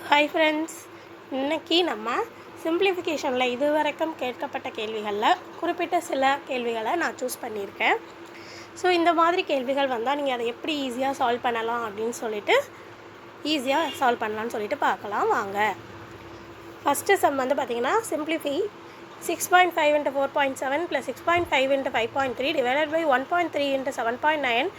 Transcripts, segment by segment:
Hi friends, இன்றைக்கி நம்ம சிம்பிளிஃபிகேஷனில் இதுவரைக்கும் கேட்கப்பட்ட கேள்விகளில் குறிப்பிட்ட சில கேள்விகளை நான் சூஸ் பண்ணியிருக்கேன். ஸோ இந்த மாதிரி கேள்விகள் வந்தால் நீங்கள் அதை எப்படி ஈஸியாக சால்வ் பண்ணலாம் அப்படின்னு சொல்லிட்டு பார்க்கலாம் வாங்க. ஃபஸ்ட்டு சம் வந்து பார்த்திங்கன்னா simplify 6.5 into 4.7 plus 6.5 into 5.3 divided by 1.3 into 7.9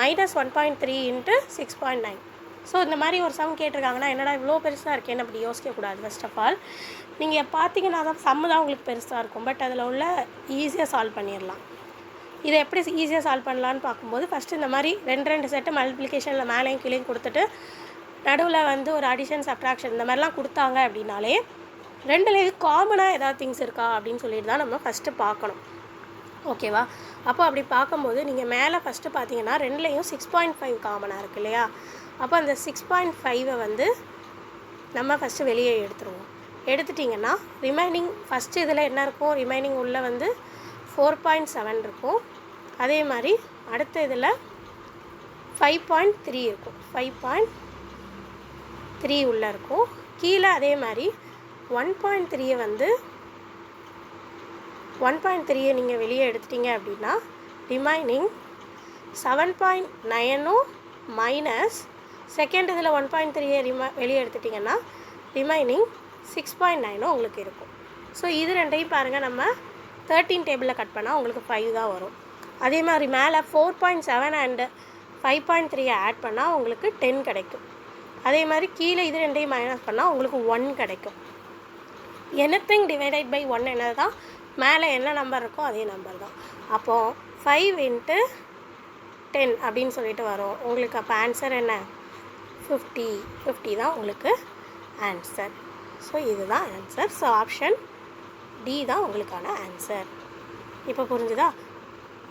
minus 1.3 into 6.9. So இந்த மாதிரி ஒரு சம் கேட்டிருக்காங்கன்னா என்னடா இவ்வளோ பெருசாக இருக்கேன்னு அப்படி யோசிக்கக்கூடாது. ஃபர்ஸ்ட் ஆஃப் ஆல் நீங்கள் பார்த்தீங்கன்னா தான் சம்மு தான் உங்களுக்கு பெருசாக இருக்கும், பட் அதில் உள்ள ஈஸியாக சால்வ் பண்ணிடலாம். இதை எப்படி ஈஸியாக சால்வ் பண்ணலான்னு பார்க்கும்போது ஃபஸ்ட்டு இந்த மாதிரி ரெண்டு செட்டு மல்டிப்ளிகேஷனில் மேலேயும் கீழேயும் கொடுத்துட்டு நடுவில் வந்து ஒரு அடிஷன் சப்ட்ராக்ஷன் இந்த மாதிரிலாம் கொடுத்தாங்க அப்படின்னாலே ரெண்டுலேயும் காமனாக ஏதாவது திங்ஸ் இருக்கா அப்படின்னு சொல்லிட்டு தான் நம்ம ஃபஸ்ட்டு பார்க்கணும். ஓகேவா? அப்போ அப்படி பார்க்கும்போது நீங்கள் மேலே ஃபஸ்ட்டு பார்த்தீங்கன்னா ரெண்டுலேயும் 6.5 காமனாக இருக்குது இல்லையா? அப்போ அந்த 6.5 வந்து நம்ம ஃபஸ்ட்டு வெளியே எடுத்துட்டிங்கன்னா ரிமைனிங் ஃபஸ்ட்டு இதில் என்ன இருக்கும், ரிமைனிங் உள்ள வந்து 4.7 இருக்கும். அதே மாதிரி அடுத்த இதில் 5.3 இருக்கும், 5.3 உள்ளே இருக்கும். கீழே அதே மாதிரி 1.3 வந்து 1.3 நீங்கள் வெளியே எடுத்துட்டிங்க அப்படின்னா ரிமைனிங் 7.9 மைனஸ் செகண்ட் இதில் 1.3 வெளியே எடுத்துட்டிங்கன்னா ரிமைனிங் 6.9 உங்களுக்கு இருக்கும். ஸோ இது ரெண்டையும் பாருங்கள், நம்ம 13 டேபிளில் கட் பண்ணால் உங்களுக்கு 5 தான் வரும். அதே மாதிரி மேலே 4.7 அண்டு 5.3 ஆட் பண்ணால் உங்களுக்கு 10 கிடைக்கும். அதே மாதிரி கீழே இது ரெண்டையும் மைனஸ் பண்ணால் உங்களுக்கு 1 கிடைக்கும். எனிதிங் டிவைடட் பை 1 என்னது தான், மேலே என்ன நம்பர் இருக்கோ அதே நம்பர் தான். அப்போது 5 into 10 அப்படின்னு சொல்லிட்டு வரும் உங்களுக்கு. அப்போ ஆன்சர் என்ன, 50 தான் உங்களுக்கு ஆன்சர். ஸோ இதுதான் ஆன்சர். ஸோ ஆப்ஷன் டி தான் உங்களுக்கான ஆன்சர். இப்போ புரிஞ்சுதா?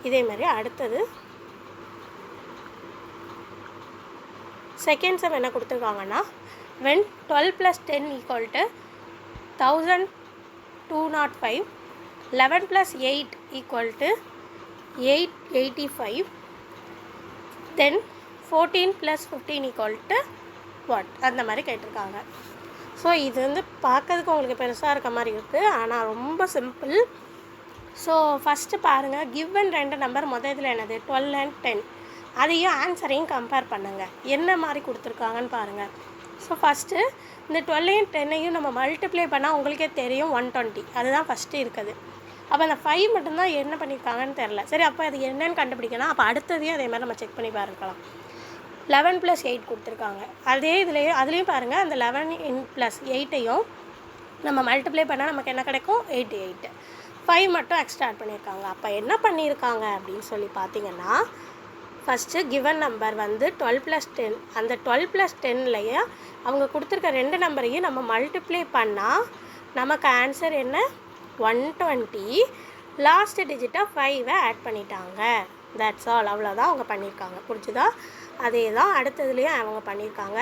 இதே மாதிரி அடுத்தது செகண்ட் சம் என்ன கொடுத்துருக்காங்கன்னா, when 12 plus 10 equal to 1205, 11 plus 8 equal to 885, then 14 plus 15 equal to what, அந்த மாதிரி கேட்டிருக்காங்க. ஸோ இது வந்து பார்க்கறதுக்கு உங்களுக்கு பெருசாக இருக்க மாதிரி இருக்குது, ஆனால் ரொம்ப சிம்பிள். ஸோ ஃபஸ்ட்டு பாருங்கள், கிவன் ரெண்டு நம்பர் இதில் என்னது 12 and 10, அதையும் ஆன்சரையும் கம்பேர் பண்ணுங்கள், என்ன மாதிரி கொடுத்துருக்காங்கன்னு பாருங்கள். ஸோ ஃபஸ்ட்டு இந்த 12 10ஐயும் நம்ம மல்டிப்ளை பண்ணால் உங்களுக்கே தெரியும் 120, அதுதான் ஃபஸ்ட்டு இருக்குது. அப்போ அந்த 5 மட்டும்தான் என்ன பண்ணியிருக்காங்கன்னு தெரில. சரி, அப்போ அது என்னன்னு கண்டுபிடிக்கணும். அப்போ அடுத்ததையும் அதே மாதிரி நம்ம செக் பண்ணி பார்க்கலாம். 11 plus 8 கொடுத்துருக்காங்க. அதே அதுலேயும் பாருங்கள், அந்த 11 plus 8ஐயும் நம்ம மல்டிப்ளை பண்ணால் நமக்கு என்ன கிடைக்கும், 88. 5 மட்டும் எக்ஸ்ட்ரா ஆட் பண்ணியிருக்காங்க. அப்போ என்ன பண்ணியிருக்காங்க அப்படின்னு சொல்லி பார்த்தீங்கன்னா, ஃபஸ்ட்டு கிவன் நம்பர் வந்து 12 plus 10, அந்த 12 plus 10லையே அவங்க கொடுத்துருக்க ரெண்டு நம்பரையும் நம்ம மல்டிப்ளை பண்ணால் நமக்கு ஆன்சர் என்ன, 120. லாஸ்ட் டிஜிட்டாக 5 ஆட் பண்ணிட்டாங்க. தட்ஸ் ஆல், அவ்வளோதான் அவங்க பண்ணியிருக்காங்க. புரிஞ்சுதா? அதே தான் அடுத்ததுலேயும் அவங்க பண்ணியிருக்காங்க.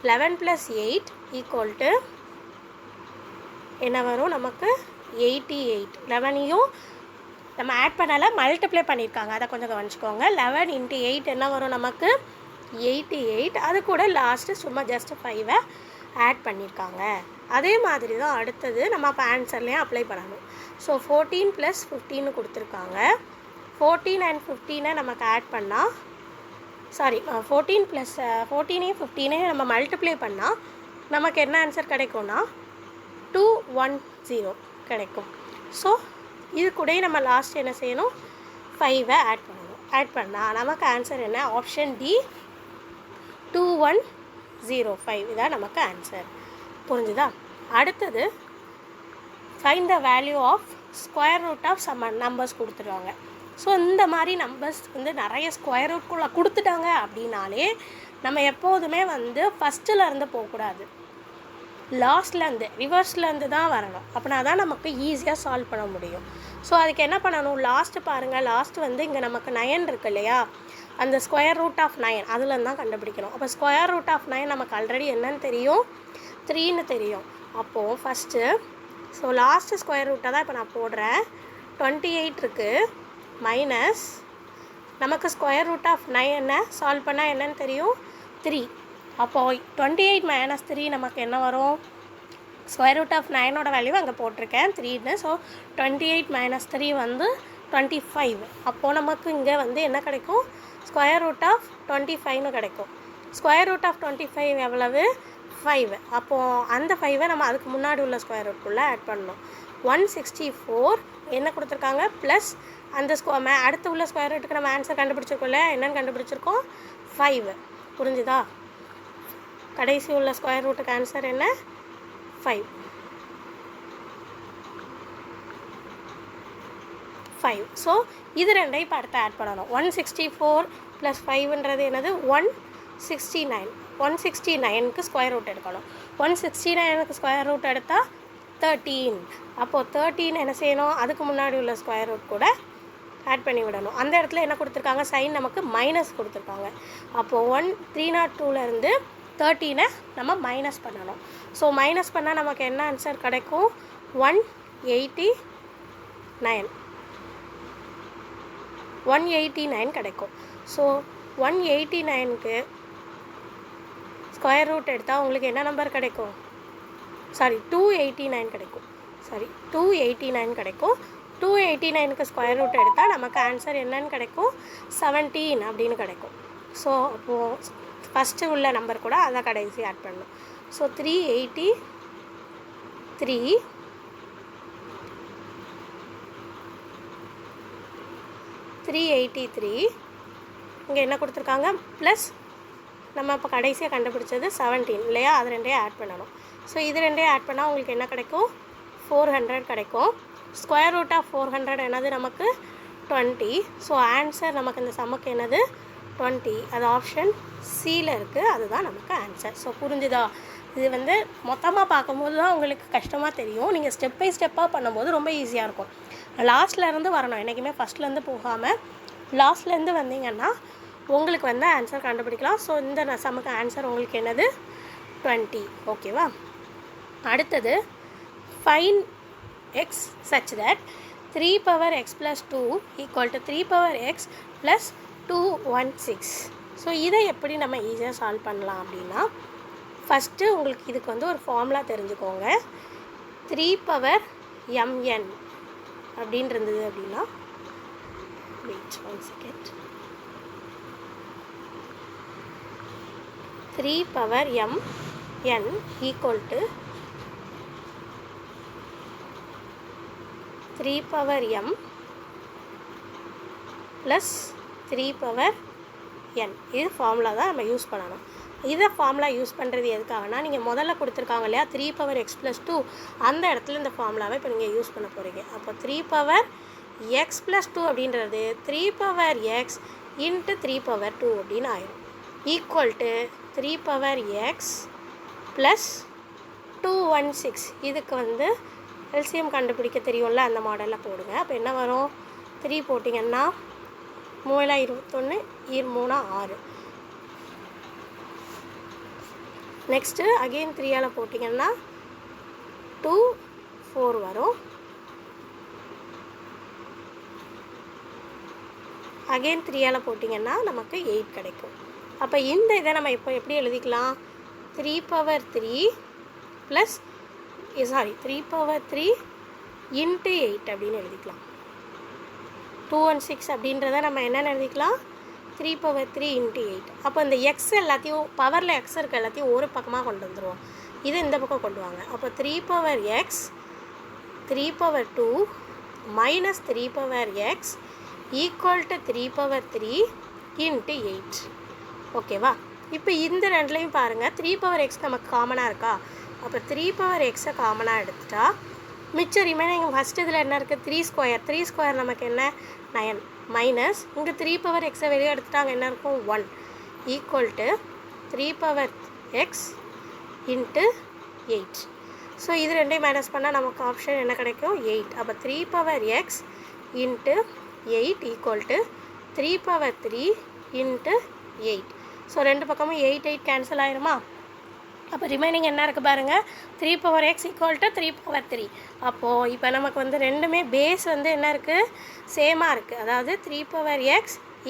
11 plus 8 equal to என்ன வரும் நமக்கு, 88. 11ஐயும் நம்ம ஆட் பண்ணால மல்டிப்ளை பண்ணியிருக்காங்க, அதை கொஞ்சம் கவனிச்சுக்கோங்க. 11 into 8 என்ன வரும் நமக்கு, 88. அது கூட லாஸ்ட்டு சும்மா ஜஸ்ட் 5 ஆட் பண்ணியிருக்காங்க. அதே மாதிரி தான் அடுத்தது நம்ம அப்போ ஆன்சர்லேயும் அப்ளை பண்ணணும். ஸோ 14 plus 15 கொடுத்துருக்காங்க. 14 and 15 நமக்கு ஆட் பண்ணால் 14 plus 14ஐயும் 15ஐயும் நம்ம மல்டிப்ளை பண்ணால் நமக்கு என்ன ஆன்சர் கிடைக்கும்னா 210 கிடைக்கும். ஸோ இது கூட நம்ம லாஸ்ட் என்ன செய்யணும், 5 ஆட் பண்ணணும். ஆட் பண்ணால் நமக்கு ஆன்சர் என்ன, ஆப்ஷன் டி 2105 இதான் நமக்கு ஆன்சர். புரிஞ்சுதா? அடுத்தது find the value of square root of some numbers கொடுத்துருவாங்க. ஸோ இந்த மாதிரி நம்பர்ஸ் வந்து நிறைய ஸ்கொயர் ரூட்குள்ளே கொடுத்துட்டாங்க அப்படின்னாலே நம்ம எப்போதுமே வந்து ஃபஸ்ட்டிலேருந்து போகக்கூடாது, லாஸ்ட்லேருந்து ரிவர்ஸ்லேருந்து தான் வரணும். அப்படின்னா தான் நமக்கு ஈஸியாக சால்வ் பண்ண முடியும். ஸோ அதுக்கு என்ன பண்ணணும், லாஸ்ட்டு பாருங்கள், லாஸ்ட் வந்து இங்கே நமக்கு 9 இருக்குது இல்லையா, அந்த ஸ்கொயர் ரூட் ஆஃப் 9 அதுலேருந்து தான் கண்டுபிடிக்கணும். அப்போ ஸ்கொயர் ரூட் ஆஃப் 9 நமக்கு ஆல்ரெடி என்னன்னு தெரியும், 3ன்னு தெரியும். அப்போது ஃபஸ்ட்டு ஸோ லாஸ்ட்டு ஸ்கொயர் ரூட்டை தான் இப்போ நான் போடுறேன். 28 இருக்குது மைனஸ் நமக்கு ஸ்கொயர் ரூட் ஆஃப் 9 என்ன சால்வ் பண்ணால் என்னன்னு தெரியும், 3. அப்போது 28 - 3 நமக்கு என்ன வரும்? ஸ்கொயர் ரூட் ஆஃப் 9ஓட வேல்யூ அங்கே போட்டிருக்கேன் 3ன்னு. ஸோ 28 - 3 வந்து 25. அப்போது நமக்கு இங்கே வந்து என்ன கிடைக்கும்? ஸ்கொயர் ரூட் ஆஃப் 25ன்னு கிடைக்கும். ஸ்கொயர் ரூட் ஆஃப் 25 எவ்வளவு? 5. அப்போது அந்த 5ஐ நம்ம அதுக்கு முன்னாடி உள்ள ஸ்கொயர் ரூட்குள்ளே ஆட் பண்ணணும். 164 என்ன கொடுத்துருக்காங்க? ப்ளஸ் அந்த அடுத்து உள்ள ஸ்கொயர் ரூட்டுக்கு நம்ம ஆன்சர் கண்டுபிடிச்சிருக்கோம்ல, என்னென்னு கண்டுபிடிச்சிருக்கோம்? 5. புரிஞ்சுதா? கடைசி உள்ள ஸ்கொயர் ரூட்டுக்கு ஆன்சர் என்ன? 5. ஸோ இது ரெண்டையும் இப்போ அடுத்து ஆட் பண்ணணும். 164 + 5ன்றது என்னது? 169. 169க்கு ஸ்கொயர் ரூட் எடுக்கணும். 169க்கு ஸ்கொயர் ரூட் எடுத்தால் 13. அப்போது 13 என்ன செய்யணும்? அதுக்கு முன்னாடி உள்ள ஸ்கொயர் ரூட் கூட ஆட் பண்ணி விடணும். அந்த இடத்துல என்ன கொடுத்துருக்காங்க? சைன் நமக்கு மைனஸ் கொடுத்துருக்காங்க. அப்போது 302லேருந்து 13 நம்ம மைனஸ் பண்ணணும். ஸோ மைனஸ் பண்ணால் நமக்கு என்ன ஆன்சர் கிடைக்கும்? 189. 189 கிடைக்கும். ஸோ 189க்கு ஸ்கொயர் ரூட் எடுத்தால் உங்களுக்கு என்ன நம்பர் கிடைக்கும்? 289 கிடைக்கும். 289 கிடைக்கும். 289க்கு ஸ்கொயர் ரூட் எடுத்தால் நமக்கு ஆன்சர் என்னன்னு கிடைக்கும்? 17 அப்படின்னு கிடைக்கும். ஸோ அப்போது ஃபஸ்ட்டு உள்ள நம்பர் கூட அதை கடைசி ஆட் பண்ணணும். ஸோ 383 இங்கே என்ன கொடுத்துருக்காங்க? ப்ளஸ் நம்ம இப்போ கடைசியாக கண்டுபிடிச்சது 17 இல்லையா? அது ரெண்டையும் ஆட் பண்ணணும். ஸோ இது ரெண்டையும் ஆட் பண்ணால் உங்களுக்கு என்ன கிடைக்கும்? 400 கிடைக்கும். ஸ்கொயர் ரூட் ஆஃப் 400 என்னது? நமக்கு 20. ஸோ ஆன்சர் நமக்கு இந்த சம்முக்கு என்னது? 20. அது ஆப்ஷன் சியில் இருக்குது. அதுதான் நமக்கு ஆன்சர். ஸோ புரிஞ்சுதா? இது வந்து மொத்தமாக பார்க்கும்போது தான் உங்களுக்கு கஷ்டமாக தெரியும். நீங்கள் ஸ்டெப் பை ஸ்டெப்பாக பண்ணும்போது ரொம்ப ஈஸியாக இருக்கும். லாஸ்ட்லேருந்து வரணும். என்றைக்குமே ஃபஸ்ட்லேருந்து போகாமல் லாஸ்ட்லேருந்து வந்தீங்கன்னா உங்களுக்கு வந்து ஆன்சர் கண்டுபிடிக்கலாம். ஸோ இந்த சம்முக்கு ஆன்சர் உங்களுக்கு என்னது? 20. ஓகேவா? அடுத்தது fine x such that 3x + 2 = 3x + 216. So இதை எப்படி நம்ம ஈஸியாக சால்வ் பண்ணலாம் அப்படின்னா, ஃபஸ்ட்டு உங்களுக்கு இதுக்கு வந்து ஒரு ஃபார்முலா தெரிஞ்சுக்கோங்க. 3mn அப்படின்னு இருந்தது அப்படின்னா, wait 1 second. 3mn = 3m + 3n. இது ஃபார்முலா தான் நம்ம யூஸ் பண்ணணும். இதை ஃபார்முலா யூஸ் பண்ணுறது எதுக்காகனா, நீங்கள் முதல்ல கொடுத்துருக்காங்க இல்லையா 3x + 2, அந்த இடத்துல இந்த ஃபார்முலாவை இப்போ நீங்கள் யூஸ் பண்ண போகிறீங்க. அப்போ 3x + 2 அப்படின்றது 3x × 3/2 அப்படின்னு ஆயிடும். = 3x + 216. இதுக்கு வந்து எல்சிஎம் கண்டுபிடிக்க தெரியும்ல, அந்த மாடலில் போடுங்க. அப்போ என்ன வரும்? 3 போட்டிங்கன்னா 3 21 3 6. நெக்ஸ்ட்டு அகெயின் 3ஆல் போட்டிங்கன்னா 2 4 வரும். அகெயின் 3ஆல் போட்டிங்கன்னா நமக்கு 8 கிடைக்கும். அப்போ இந்த இதை நம்ம இப்போ எப்படி எழுதிக்கலாம்? 3/3 + 3/3 × 8 அப்படின்னு எழுதிக்கலாம். 216 அப்படின்றத நம்ம என்னென்னு எழுதிக்கலாம்? 3/3 × 8. அப்போ இந்த எக்ஸ் எல்லாத்தையும், பவரில் எக்ஸ் இருக்க எல்லாத்தையும் ஒரு பக்கமாக கொண்டு வந்துடுவோம். இது இந்த பக்கம் கொண்டு வாங்க. அப்போ 3x 3/2 - 3x = 3/3 × 8. ஓகேவா? இப்போ இந்த ரெண்டுலேயும் பாருங்கள், 3x நமக்கு காமனாக இருக்கா? அப்போ 3x காமனாக எடுத்துட்டா மிச்சம் ரிமைனிங் ஃபஸ்ட் இதில் என்ன இருக்குது? 3² நமக்கு என்ன? 9 மைனஸ் இங்கே 3x வெளியே எடுத்துட்டாங்க என்ன இருக்கும்? 1 = 3x × 8. ஸோ இது ரெண்டையும் மைனஸ் பண்ணால் நமக்கு ஆப்ஷன் என்ன கிடைக்கும்? 8. அப்போ 3x × 8 = 3/3 × 8. ஸோ ரெண்டு பக்கமும் 8 8 கேன்சல் ஆயிருமா? அப்போ ரிமைனிங் என்ன இருக்குது பாருங்கள்? 3x = 3/3. அப்போது இப்போ நமக்கு வந்து ரெண்டுமே பேஸ் வந்து என்ன இருக்குது? சேமாக இருக்குது. அதாவது 3x =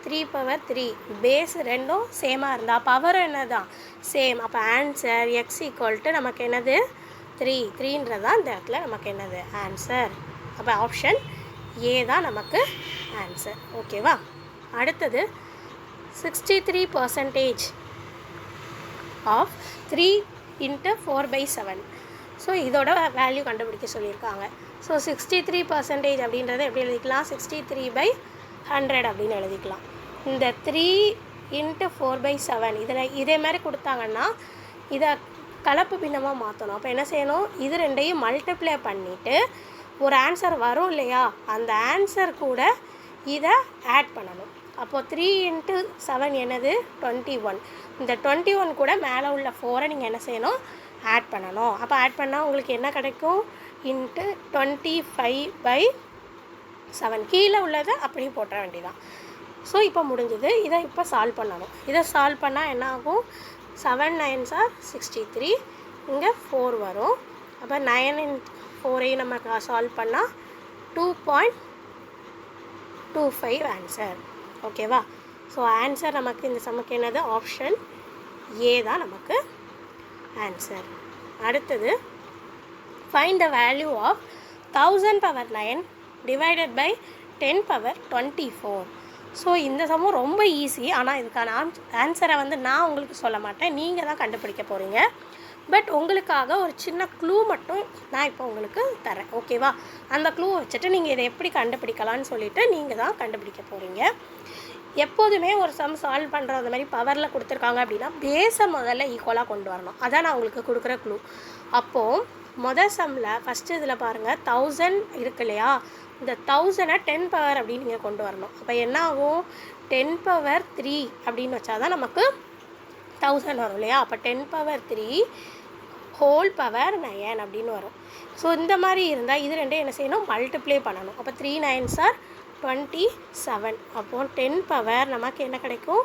3/3 பேஸ் ரெண்டும் சேமாக இருந்தால் பவர் என்ன தான் சேம். அப்போ ஆன்சர் x = நமக்கு என்னது 3 தான் இந்த இடத்துல நமக்கு என்னது ஆன்சர். அப்போ ஆப்ஷன் ஏ தான் நமக்கு ஆன்சர். ஓகேவா? அடுத்தது 63% ஆஃப் 3 × 4/7. ஸோ இதோட வேல்யூ கண்டுபிடிக்க சொல்லியிருக்காங்க. ஸோ 63% அப்படின்றத எப்படி எழுதிக்கலாம்? 63/100 அப்படின்னு எழுதிக்கலாம். இந்த 3 × 4/7 இதில் இதே மாதிரி கொடுத்தாங்கன்னா இதை கலப்பு பின்னமாக மாற்றணும். அப்போ என்ன செய்யணும்? இது ரெண்டையும் மல்டிப்ளை பண்ணிவிட்டு ஒரு ஆன்சர் வரும் இல்லையா, அந்த ஆன்சர் கூட இதை ஆட் பண்ணணும். அப்போது 3 × 7 என்னது 21. இந்த 21 கூட மேலே உள்ள 4 நீங்கள் என்ன செய்யணும்? ஆட் பண்ணணும். அப்போ ஆட் பண்ணால் உங்களுக்கு என்ன கிடைக்கும்? × 25/7. கீழே உள்ளதை அப்படியே போட்டுற வேண்டியதான். ஸோ இப்போ முடிஞ்சது. இதை இப்போ சால்வ் பண்ணணும். இதை சால்வ் பண்ணால் என்ன ஆகும்? 7 9s are 63. இங்கே 4 வரும். அப்போ 9 × 4 நம்ம சால்வ் பண்ணால் 2.25 ஆன்சர். ஓகேவா? ஸோ ஆன்சர் நமக்கு இந்த சமக்கு என்னது? ஆப்ஷன் ஏ தான் நமக்கு ஆன்சர். அடுத்தது find the value of 1000/9 divided by 10/24. So இந்த சமம் ரொம்ப ஈஸி. ஆனால் இதுக்கான ஆன்சரை வந்து நான் உங்களுக்கு சொல்ல மாட்டேன், நீங்கள் தான் கண்டுபிடிக்க போகிறீங்க. பட் உங்களுக்காக ஒரு சின்ன க்ளூ மட்டும் நான் இப்போ உங்களுக்கு தரேன். ஓகேவா? அந்த க்ளூ வச்சுட்டு நீங்கள் இதை எப்படி கண்டுபிடிக்கலான்னு சொல்லிவிட்டு நீங்கள் தான் கண்டுபிடிக்க போகிறீங்க. எப்போதுமே ஒரு சம் சால்வ் பண்ணுற அந்த மாதிரி பவரில் கொடுத்துருக்காங்க அப்படின்னா பேஸை முதல்ல ஈக்குவலாக கொண்டு வரணும். அதான் நான் உங்களுக்கு கொடுக்குற க்ளூ. அப்போது மொதல் சம்மில் ஃபஸ்ட்டு இதில் பாருங்கள் 1000 இருக்கு இல்லையா, இந்த 1000 10 பவர் அப்படின்னு நீங்கள் கொண்டு வரணும். அப்போ என்ன ஆகும்? 10/3 அப்படின்னு வச்சா தான் நமக்கு 1000 வரும் இல்லையா. அப்போ 10/3 ஹோல் பவர் 9 அப்படின்னு வரும். ஸோ இந்த மாதிரி இருந்தால் இது ரெண்டும் என்ன செய்யணும்? மல்டிப்ளை பண்ணணும். அப்போ 3 9s are 27. அப்போது 10 பவர் நமக்கு என்ன கிடைக்கும்?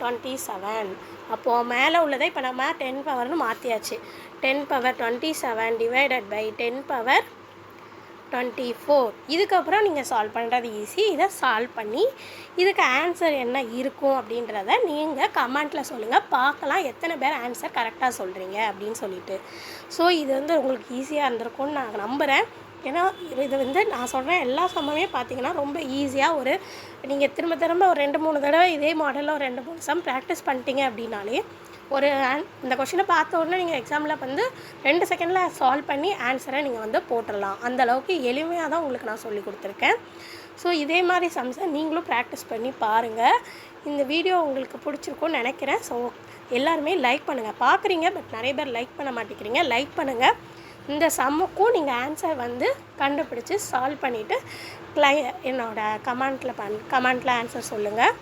27. அப்போது மேலே உள்ளதை இப்போ நம்ம 10 பவர்னு மாற்றியாச்சு. 10/27 டிவைடட் பை 10/24. இதுக்கப்புறம் நீங்கள் சால்வ் பண்ணுறது ஈஸி. இதை சால்வ் பண்ணி இதுக்கு ஆன்சர் என்ன இருக்கும் அப்படின்றத நீங்கள் கமெண்ட்டில் சொல்லுங்கள். பார்க்கலாம் எத்தனை பேர் ஆன்சர் கரெக்டாக சொல்கிறீங்க அப்படின்னு சொல்லிட்டு. ஸோ இது வந்து உங்களுக்கு ஈஸியாக இருந்திருக்கும்னு நான் நம்புகிறேன். ஏன்னா இது வந்து நான் சொல்கிறேன் எல்லா சம்முமே பார்த்தீங்கன்னா ரொம்ப ஈஸியாக ஒரு நீங்கள் திரும்ப திரும்ப ஒரு 2-3 தடவை இதே மாடலில் ஒரு 2-3 சம் ப்ராக்டிஸ் பண்ணிட்டீங்க அப்படின்னாலே ஒரு இந்த கொஷினை பார்த்த உடனே நீங்கள் எக்ஸாமில் வந்து 2 செகண்டில் சால்வ் பண்ணி ஆன்சரை நீங்கள் வந்து போட்டுடலாம். அந்தளவுக்கு எளிமையாக தான் உங்களுக்கு நான் சொல்லி கொடுத்துருக்கேன். ஸோ இதே மாதிரி சம்ஸை நீங்களும் ப்ராக்டிஸ் பண்ணி பாருங்கள். இந்த வீடியோ உங்களுக்கு பிடிச்சிருக்கும்னு நினைக்கிறேன். ஸோ எல்லாருமே லைக் பண்ணுங்கள். பார்க்குறீங்க பட் நிறைய பேர் லைக் பண்ண மாட்டேங்கிறீங்க. லைக் பண்ணுங்கள். இந்த சம்முக்கும் நீங்கள் ஆன்சர் வந்து கண்டுபிடிச்சி சால்வ் பண்ணிவிட்டு என்னோட கமெண்ட்டில் ஆன்சர் சொல்லுங்கள்.